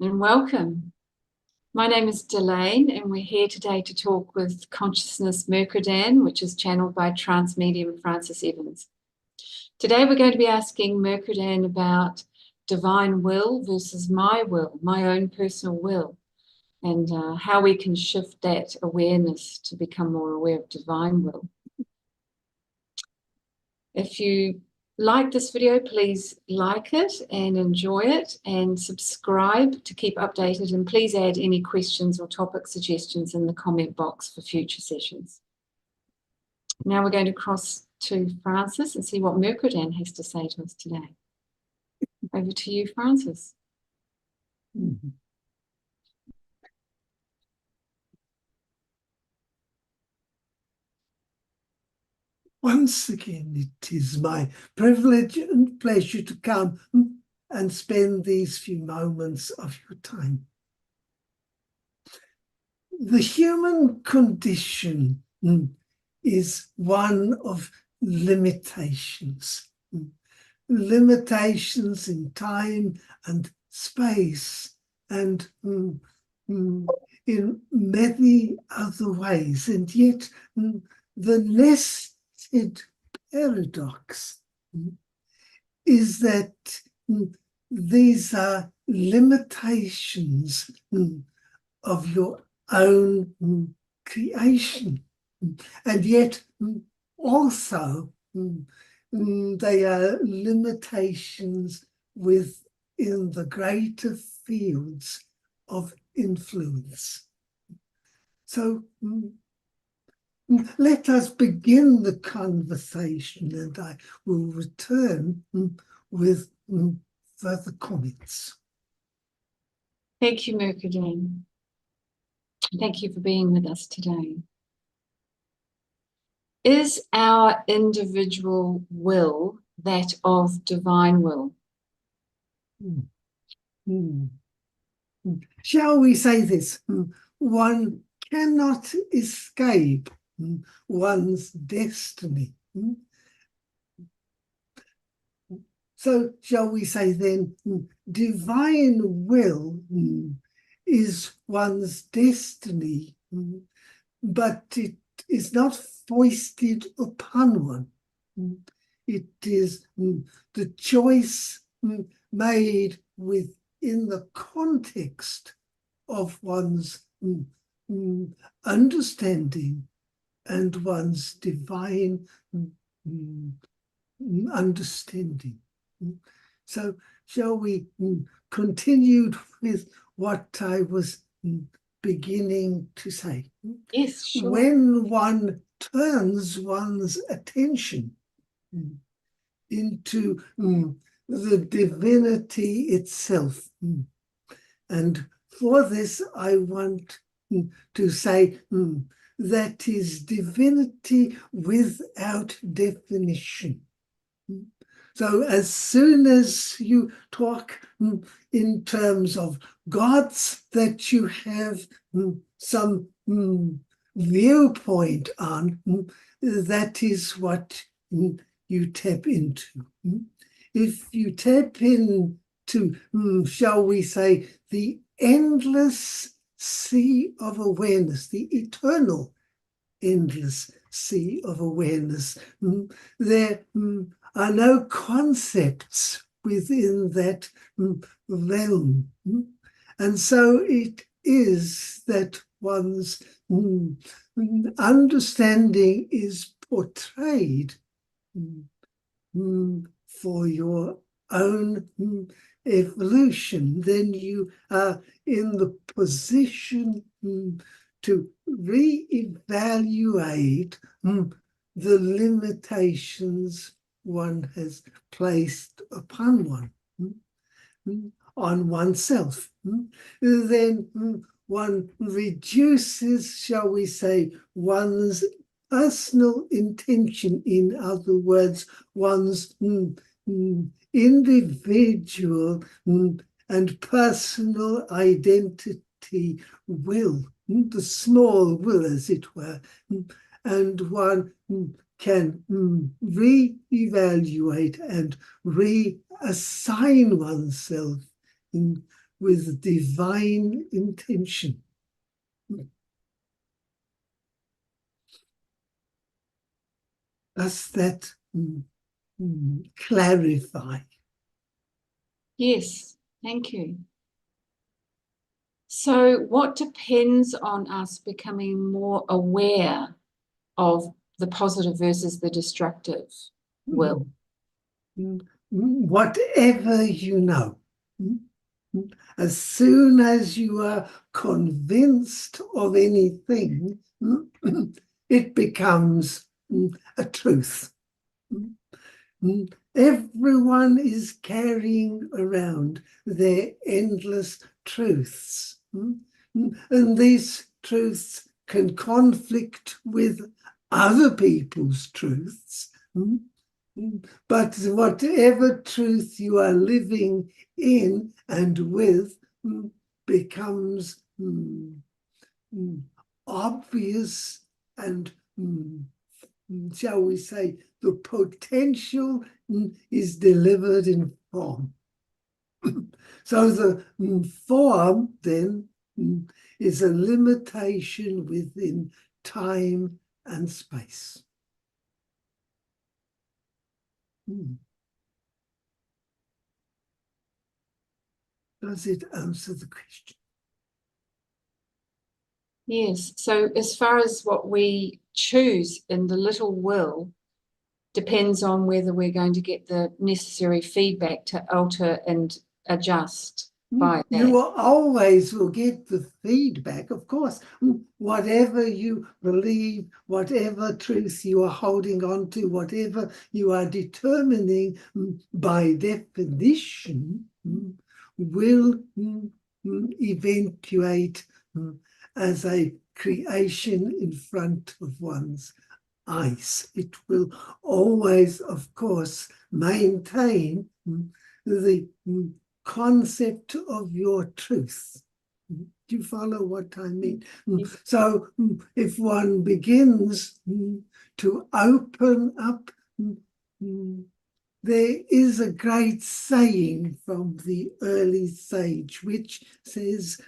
and welcome. My name is Delane, and we're here today to talk with Consciousness Mercredan, which is channeled by Trance Medium Francis Evans. Today we're going to be asking Mercredan about divine will versus my will, my own personal will, and how we can shift that awareness to become more aware of divine will. If you like this video, please like it and enjoy it and subscribe to keep updated, and please add any questions or topic suggestions in the comment box for future sessions. Now we're going to cross to Francis and see what Mercredan has to say to us today. Over to you, Francis. Mm-hmm. Once again, it is my privilege and pleasure to come and spend these few moments of your time. The human condition is one of limitations. Limitations in time and space and in many other ways. And yet the nested paradox is that these are limitations of your own creation, and yet also they are limitations within the greater fields of influence. So let us begin the conversation, and I will return with further comments. Thank you, Mercredan. Thank you for being with us today. Is our individual will that of divine will? Shall we say this? One cannot escape one's destiny. So shall we say then, divine will is one's destiny, but it is not foisted upon one. It is the choice made within the context of one's understanding and one's divine understanding. So shall we continue with what I was beginning to say? Yes, sure. When one turns one's attention into the divinity itself, and for this I want to say that is divinity without definition. So as soon as you talk in terms of gods that you have some viewpoint on, that is what you tap into. If you tap into, shall we say, the endless sea of awareness, the eternal endless sea of awareness, there are no concepts within that realm. And so it is that one's understanding is portrayed for your own evolution. Then you are in the position to re-evaluate the limitations one has placed upon one, on oneself. Then one reduces, shall we say, one's personal intention, in other words, one's individual and personal identity will, the small will, as it were, and one can re-evaluate and reassign oneself with divine intention. Does that clarify? Yes, thank you. So what depends on us becoming more aware of the positive versus the destructive will? Whatever you know. As soon as you are convinced of anything, it becomes a truth. Everyone is carrying around their endless truths. And these truths can conflict with other people's truths. But whatever truth you are living in and with becomes obvious and, shall we say, the potential is delivered in form. So the form then is a limitation within time and space. Does it answer the question? Yes. So as far as what we choose in the little will depends on whether we're going to get the necessary feedback to alter and adjust by that. You always will get the feedback, of course. Whatever you believe, whatever truth you are holding on to, whatever you are determining by definition will eventuate as a creation in front of one's eyes. It will always, of course, maintain the concept of your truth. Do you follow what I mean? Yes. So if one begins to open up, there is a great saying from the early sage which says,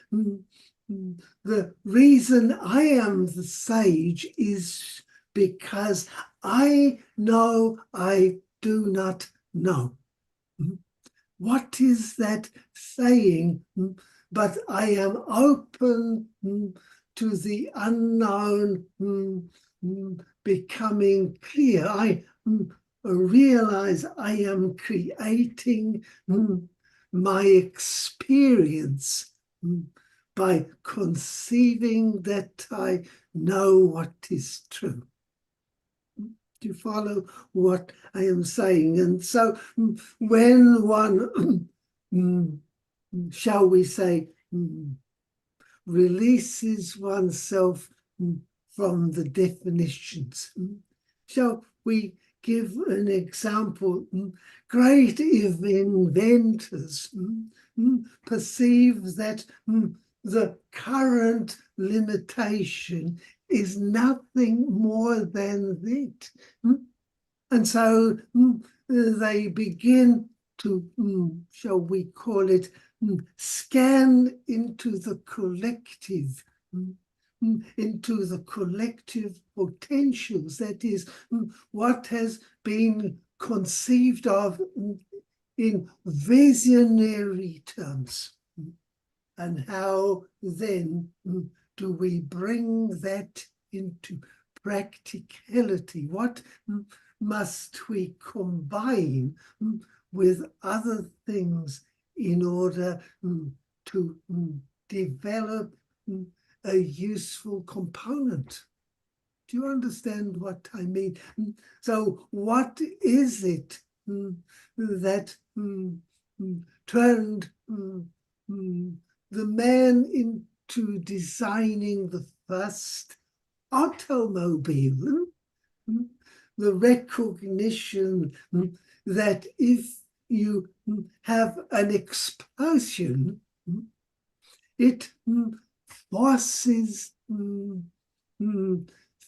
the reason I am the sage is because I know I do not know. What is that saying? But I am open to the unknown becoming clear. I realize I am creating my experience by conceiving that I know what is true. Do you follow what I am saying? And so when one, shall we say, releases oneself from the definitions, shall we give an example? Great inventors perceive that the current limitation is nothing more than that. And so they begin to, shall we call it, scan into the collective, into the collective potentials. That is, what has been conceived of in visionary terms. And how then do we bring that into practicality? What must we combine with other things in order to develop a useful component? Do you understand what I mean? So what is it that turned the man into designing the first automobile? The recognition that if you have an explosion, it forces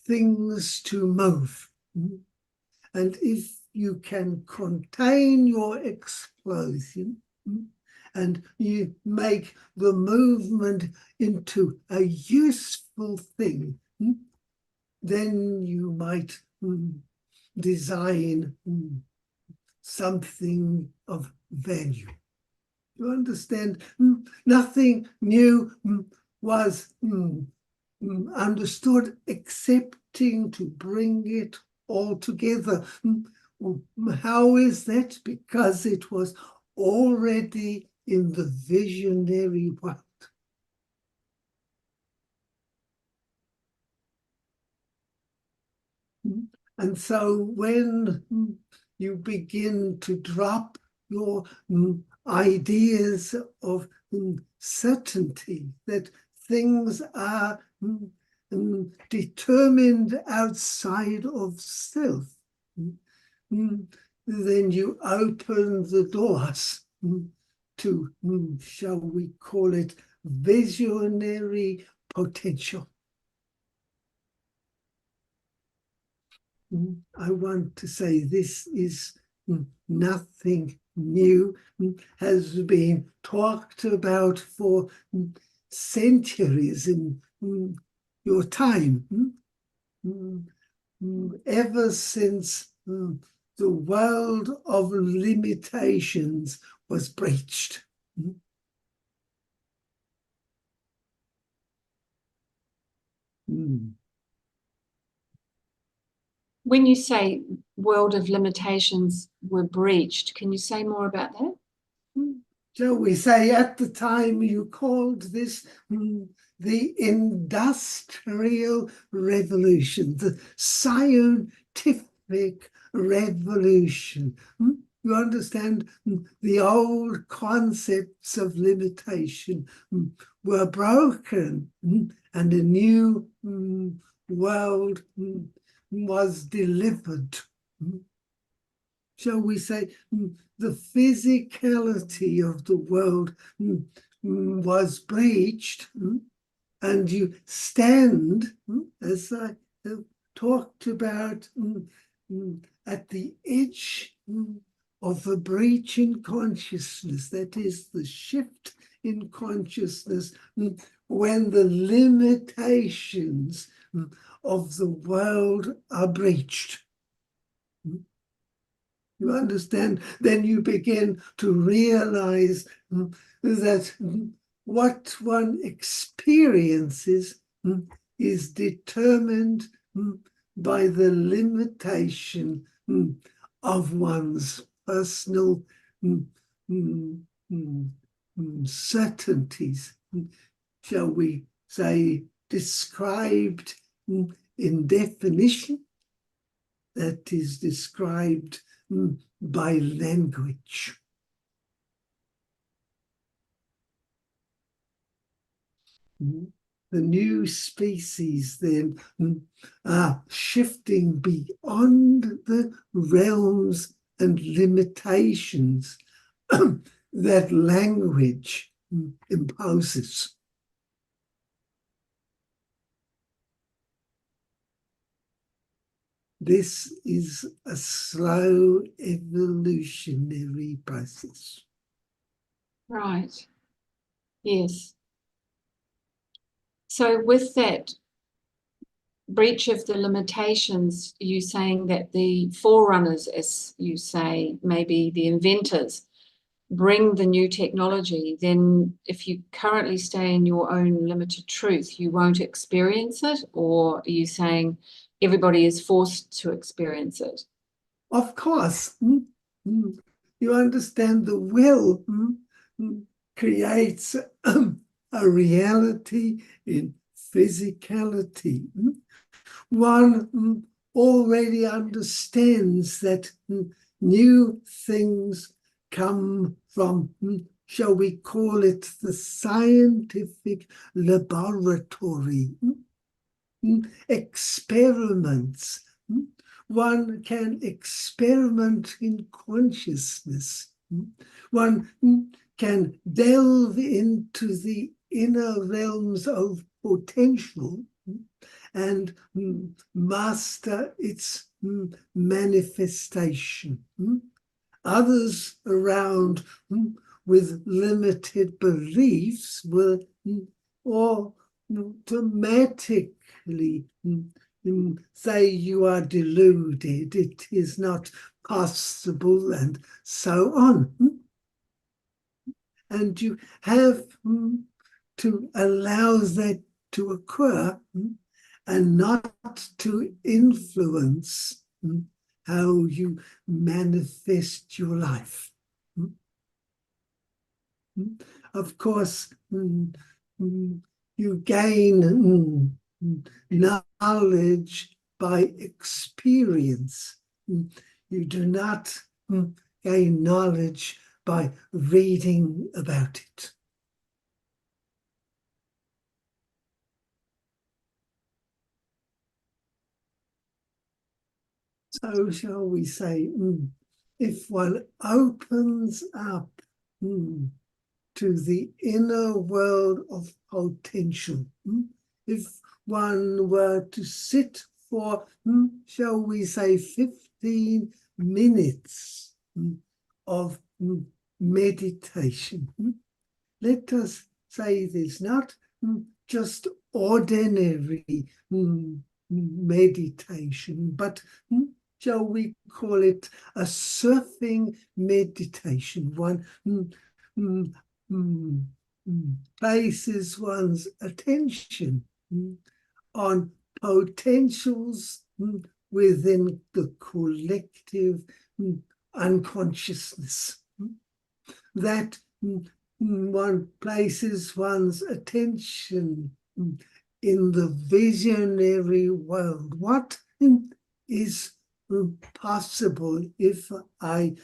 things to move. And if you can contain your explosion and you make the movement into a useful thing, then you might design something of value. You understand? Nothing new was understood, excepting to bring it all together. How is that? Because it was already in the visionary world. And so when you begin to drop your ideas of certainty, that things are determined outside of self, then you open the doors to, shall we call it, visionary potential. I want to say this is nothing new, has been talked about for centuries in your time, ever since the world of limitations was breached. When you say world of limitations were breached, can you say more about that? Shall we say, at the time you called this the Industrial Revolution, the scientific revolution. You understand, the old concepts of limitation were broken, and a new world was delivered. Shall we say, the physicality of the world was breached, and you stand, as I have talked about, at the edge of a breach in consciousness, that is the shift in consciousness, when the limitations of the world are breached. You understand? Then you begin to realize that what one experiences is determined by the limitation of one's personal certainties, shall we say, described in definition, that is described by language. The new species then are shifting beyond the realms and limitations that language imposes. This is a slow evolutionary process. Right. Yes. So with that breach of the limitations, you saying that the forerunners, as you say, maybe the inventors, bring the new technology, then if you currently stay in your own limited truth, you won't experience it? Or are you saying everybody is forced to experience it? Of course. You understand, the will creates a reality in physicality. One already understands that new things come from, shall we call it, the scientific laboratory. Experiments. One can experiment in consciousness. One can delve into the inner realms of potential and master its manifestation. Others around with limited beliefs will automatically say you are deluded, it is not possible, and so on. And you have to allow that to occur and not to influence how you manifest your life. Of course, you gain knowledge by experience. You do not gain knowledge by reading about it. So shall we say, if one opens up to the inner world of potential, if one were to sit for, shall we say, 15 minutes of meditation, let us say this, not just ordinary meditation, but shall we call it a surfing meditation? One places one's attention on potentials within the collective unconsciousness. That one places one's attention in the visionary world. What is possible if I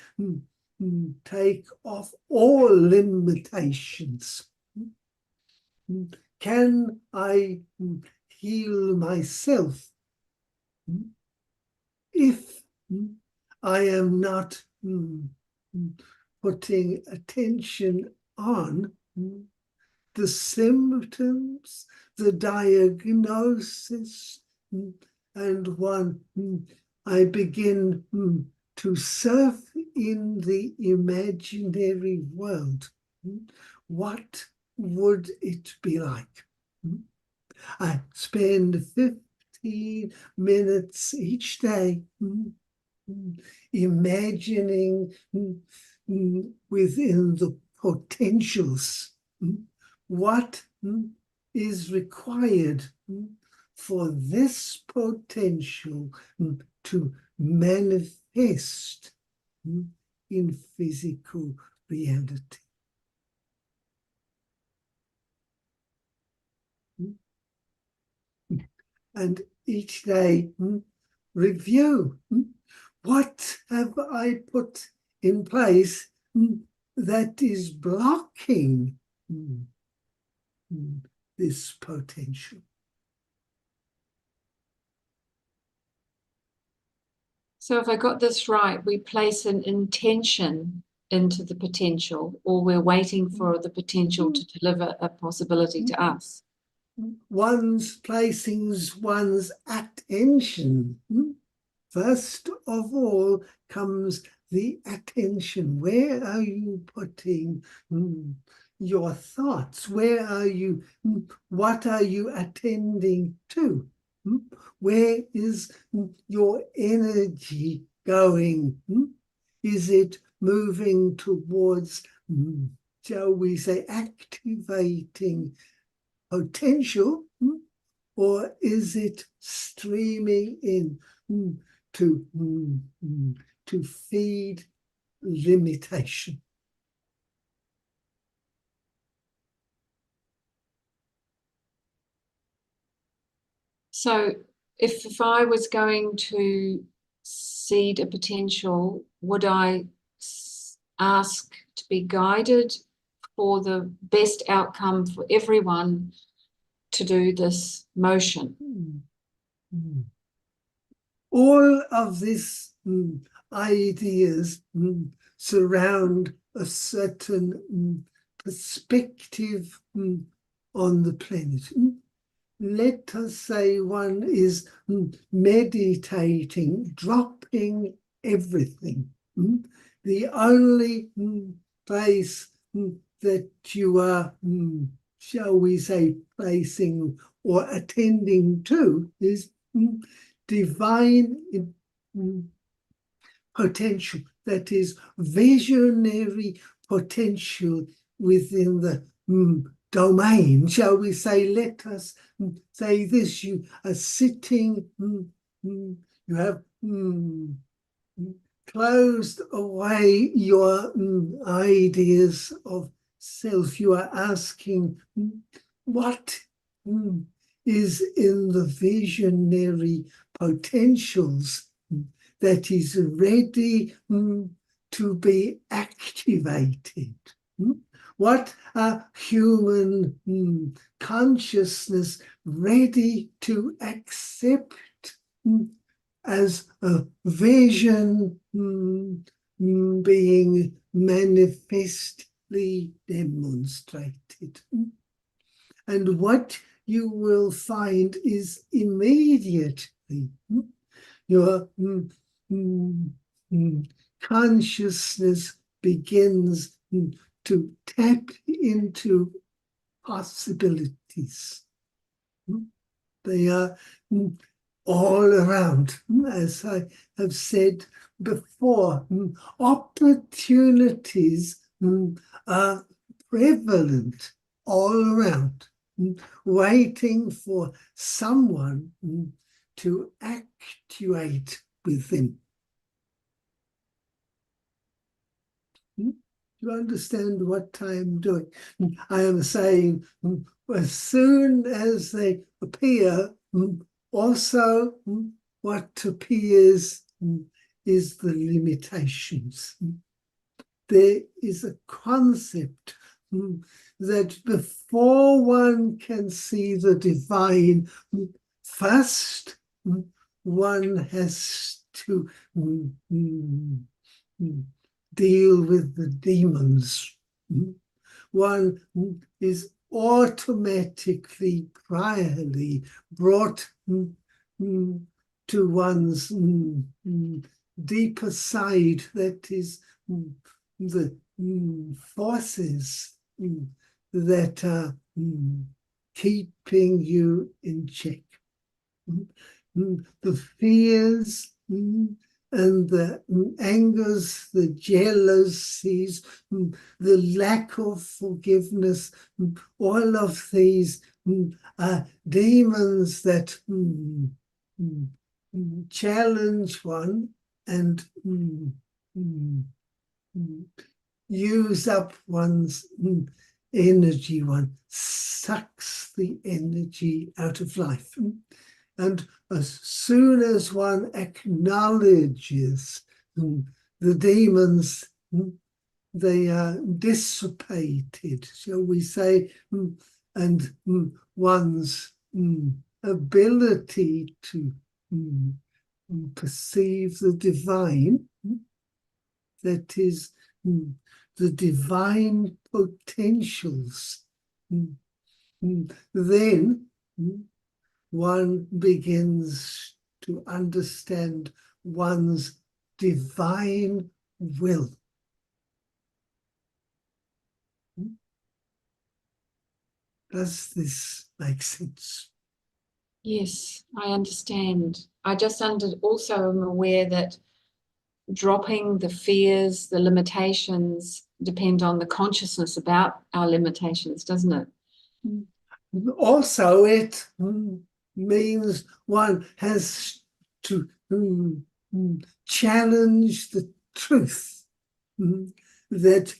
take off all limitations? Can I heal myself if I am not putting attention on the symptoms, the diagnosis, and I begin to surf in the imaginary world? What would it be like? I spend 15 minutes each day imagining within the potentials what is required for this potential to manifest in physical reality. And each day review, what have I put in place that is blocking this potential? So if I got this right, we place an intention into the potential, or we're waiting for the potential to deliver a possibility to us. One's placing one's attention. First of all comes the attention. Where are you putting your thoughts? Where are you, what are you attending to? Where is your energy going? Is it moving towards, shall we say, activating potential, or is it streaming in to feed limitation? So if I was going to seed a potential, would I ask to be guided for the best outcome for everyone to do this motion? All of these ideas surround a certain perspective on the planet. Let us say one is meditating, dropping everything. The only place that you are, shall we say, placing or attending to is divine potential, that is visionary potential within the domain, shall we say. Let us say this: you are sitting, you have closed away your ideas of self. You are asking, what is in the visionary potentials that is ready to be activated? What are human consciousness ready to accept as a vision being manifestly demonstrated? And what you will find is immediately your consciousness begins to tap into possibilities. They are all around. As I have said before, opportunities are prevalent all around, waiting for someone to actuate with them. You understand what I am doing? I am saying, as soon as they appear, also what appears is the limitations. There is a concept that before one can see the divine, first one has to deal with the demons. One is automatically, priorly brought to one's deeper side, that is the forces that are keeping you in check. The fears and the angers, the jealousies, the lack of forgiveness, all of these are demons that challenge one and use up one's energy. One sucks the energy out of life. And as soon as one acknowledges the demons, they are dissipated, shall we say, and one's ability to perceive the divine, that is, the divine potentials, then one begins to understand one's divine will. Does this make sense? Yes, I understand. I just also am aware that dropping the fears, the limitations, depend on the consciousness about our limitations, doesn't it? Also, it means one has to challenge the truth that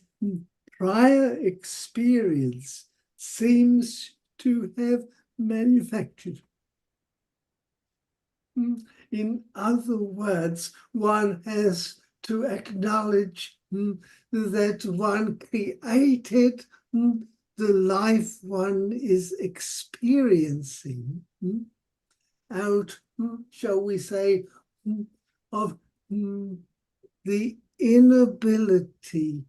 prior experience seems to have manufactured. In other words, one has to acknowledge that one created the life one is experiencing out, shall we say, of the inability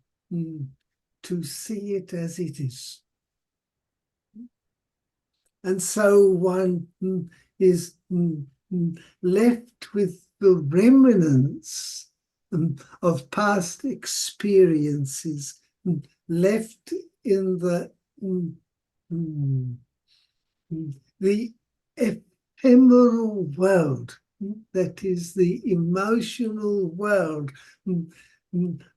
to see it as it is. And so one is left with the remnants of past experiences left in the ephemeral world, that is the emotional world,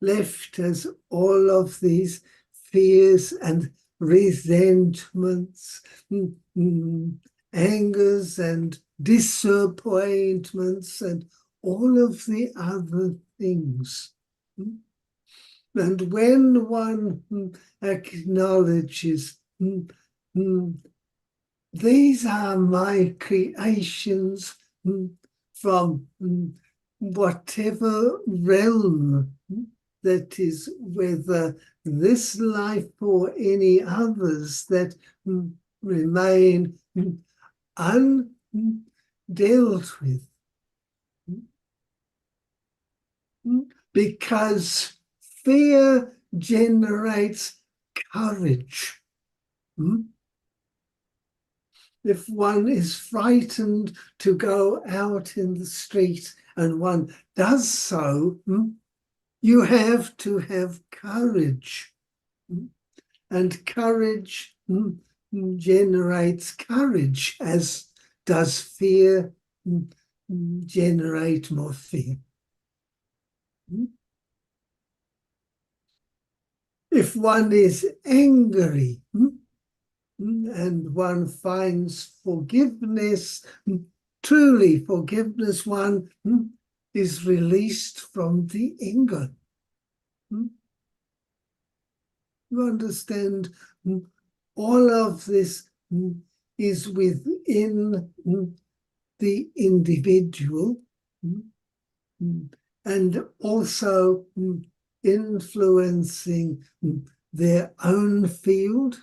left as all of these fears and resentments, angers and disappointments and all of the other things. And when one acknowledges, these are my creations from whatever realm that is, whether this life or any others that remain undealt with. Because fear generates courage. If one is frightened to go out in the street and one does so, you have to have courage. And courage generates courage, as does fear generate more fear. If one is angry and one finds forgiveness, truly forgiveness, one is released from the anger. You understand, all of this is within the individual and also influencing their own field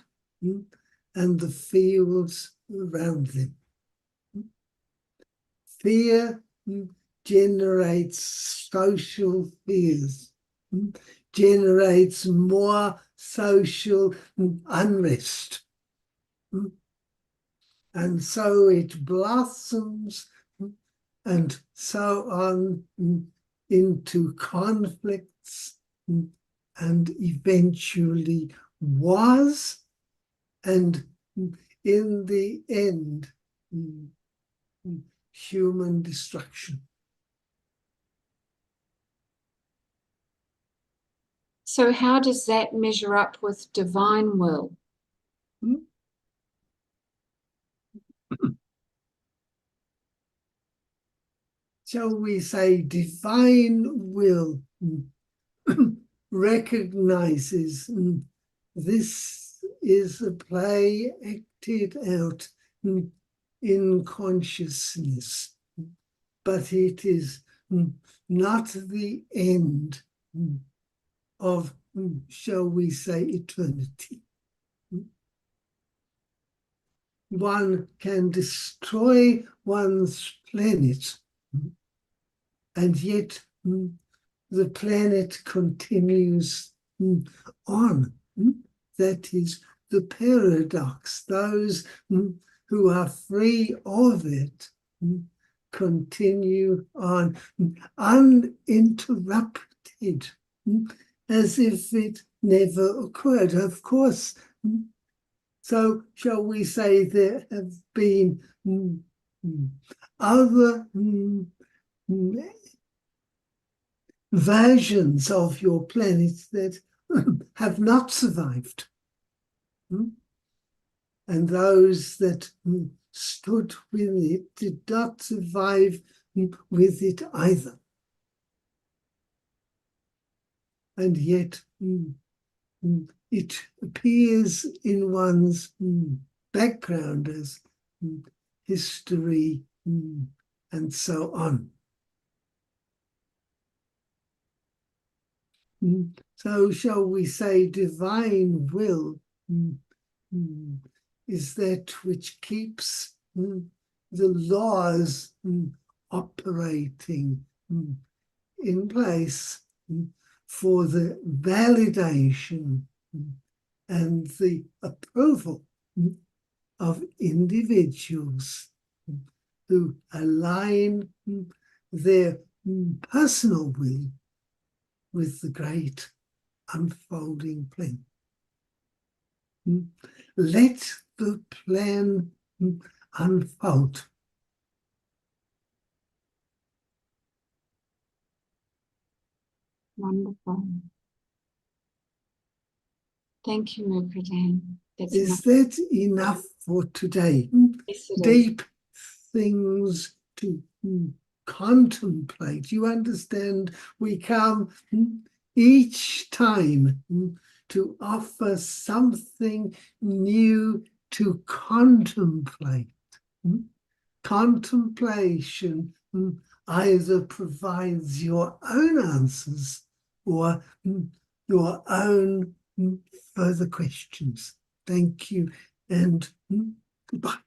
and the fields around them. Fear generates social fears, generates more social unrest. And so it blossoms and so on into conflicts and eventually wars, and in the end, human destruction. So how does that measure up with divine will? Shall we say divine will recognizes this is a play acted out in consciousness, but it is not the end of, shall we say, eternity. One can destroy one's planet, and yet the planet continues on. That is the paradox. Those who are free of it continue on uninterrupted, as if it never occurred. Of course, so shall we say there have been other versions of your planet that have not survived. And those that stood with it did not survive with it either. And yet it appears in one's background as history and so on. So shall we say divine will is that which keeps the laws operating in place for the validation and the approval of individuals who align their personal will with the great unfolding plan. let the plan unfold. Wonderful. Thank you, Mercredan. Is that enough for today? Yes, it is. Deep things to contemplate. You understand, we come each time to offer something new to contemplate. Contemplation either provides your own answers or your own further questions. Thank you and goodbye.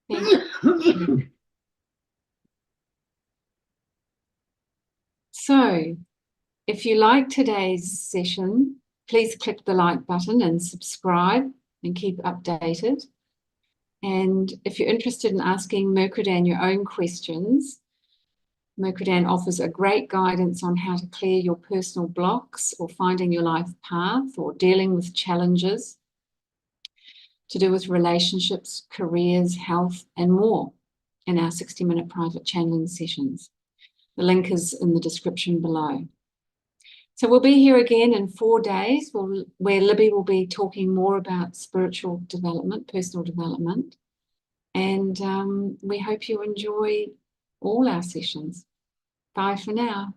Thank you. So, if you like today's session, please click the like button and subscribe and keep updated. And if you're interested in asking Mercredan your own questions, Mercredan offers a great guidance on how to clear your personal blocks or finding your life path or dealing with challenges to do with relationships, careers, health, and more in our 60-minute private channeling sessions. The link is in the description below. So we'll be here again in 4 days where Libby will be talking more about spiritual development, personal development. And we hope you enjoy all our sessions. Bye for now.